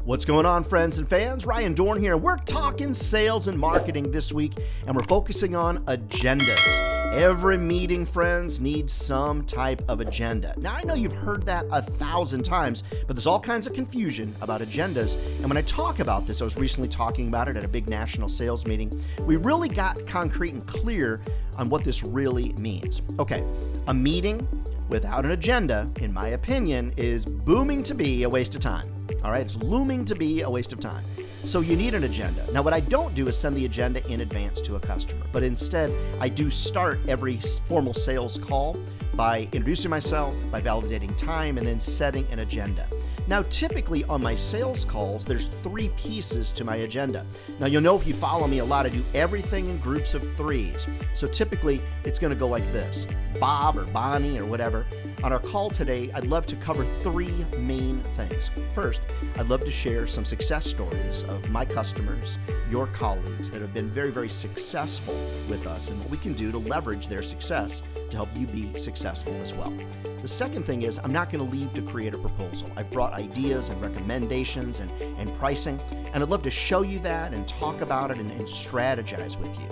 What's going on, friends and fans? Ryan Dohrn here, and we're talking sales and marketing this week, and we're focusing on agendas. Every meeting, friends, needs some type of agenda. Now, I know you've heard that 1,000 times, but there's all kinds of confusion about agendas. And when I talk about this, I was recently talking about it at a big national sales meeting. We really got concrete and clear on what this really means. Okay, a meeting without an agenda, in my opinion, is booming to be a waste of time. All right, it's looming to be a waste of time. So you need an agenda. Now, what I don't do is send the agenda in advance to a customer, but instead I do start every formal sales call by introducing myself, by validating time, and then setting an agenda. Now, typically on my sales calls, there's 3 pieces to my agenda. Now, you'll know if you follow me a lot, I do everything in groups of 3s. So typically, it's going to go like this. Bob or Bonnie or whatever. On our call today, I'd love to cover 3 main things. First, I'd love to share some success stories of my customers, your colleagues that have been very, very successful with us and what we can do to leverage their success to help you be successful as well. The second thing is I'm not going to leave to create a proposal. I've brought ideas and recommendations and pricing, and I'd love to show you that and talk about it and strategize with you.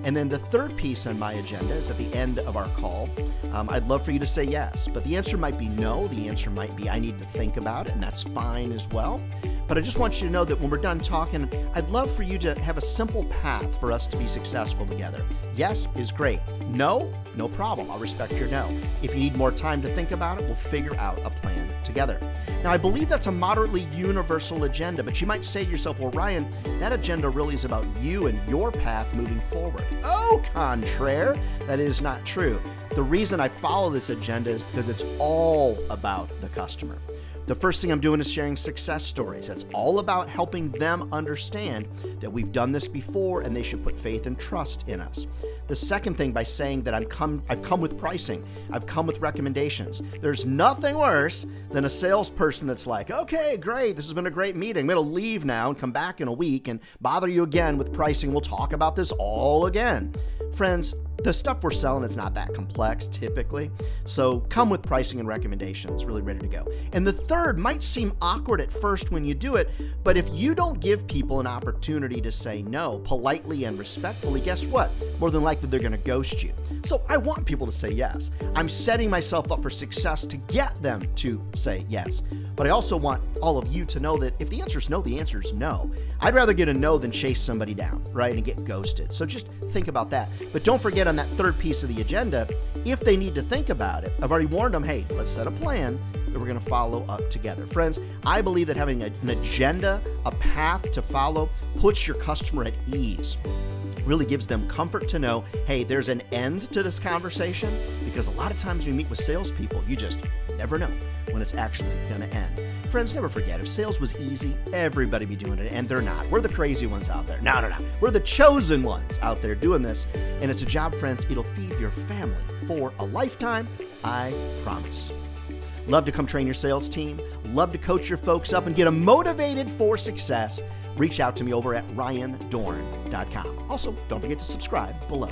And then the third piece on my agenda is at the end of our call. I'd love for you to say yes, but the answer might be no. The answer might be I need to think about it, and that's fine as well. But I just want you to know that when we're done talking, I'd love for you to have a simple path for us to be successful together. Yes is great. No, no problem. I'll respect your no. If you need more time to think about it, we'll figure out a plan together. Now, I believe that's a moderately universal agenda, but you might say to yourself, well, Ryan, that agenda really is about you and your path moving forward. Au contraire, that is not true. The reason I follow this agenda is because it's all about the customer. The first thing I'm doing is sharing success stories. That's all about helping them understand that we've done this before and they should put faith and trust in us. The second thing, by saying that I've come with pricing, I've come with recommendations. There's nothing worse than a salesperson that's like, okay, great, this has been a great meeting. I'm going to leave now and come back in a week and bother you again with pricing. We'll talk about this all again. Friends, the stuff we're selling is not that complex typically, so come with pricing and recommendations, really ready to go. And the third might seem awkward at first when you do it, but if you don't give people an opportunity to say no politely and respectfully, guess what? More than likely they're going to ghost you. So I want people to say yes. I'm setting myself up for success to get them to say yes. But I also want all of you to know that if the answer is no, the answer is no. I'd rather get a no than chase somebody down, right, and get ghosted. So just think about that. But don't forget on that third piece of the agenda, if they need to think about it, I've already warned them, hey, let's set a plan that we're going to follow up together. Friends, I believe that having an agenda, a path to follow, puts your customer at ease. Really gives them comfort to know, hey, there's an end to this conversation, because a lot of times when you meet with salespeople, you just never know when it's actually going to end. Friends, never forget, if sales was easy, everybody be doing it, and they're not. We're the crazy ones out there. No. We're the chosen ones out there doing this, and it's a job, friends, it'll feed your family for a lifetime, I promise. Love to come train your sales team, love to coach your folks up and get them motivated for success. Reach out to me over at ryandohrn.com. Also, don't forget to subscribe below.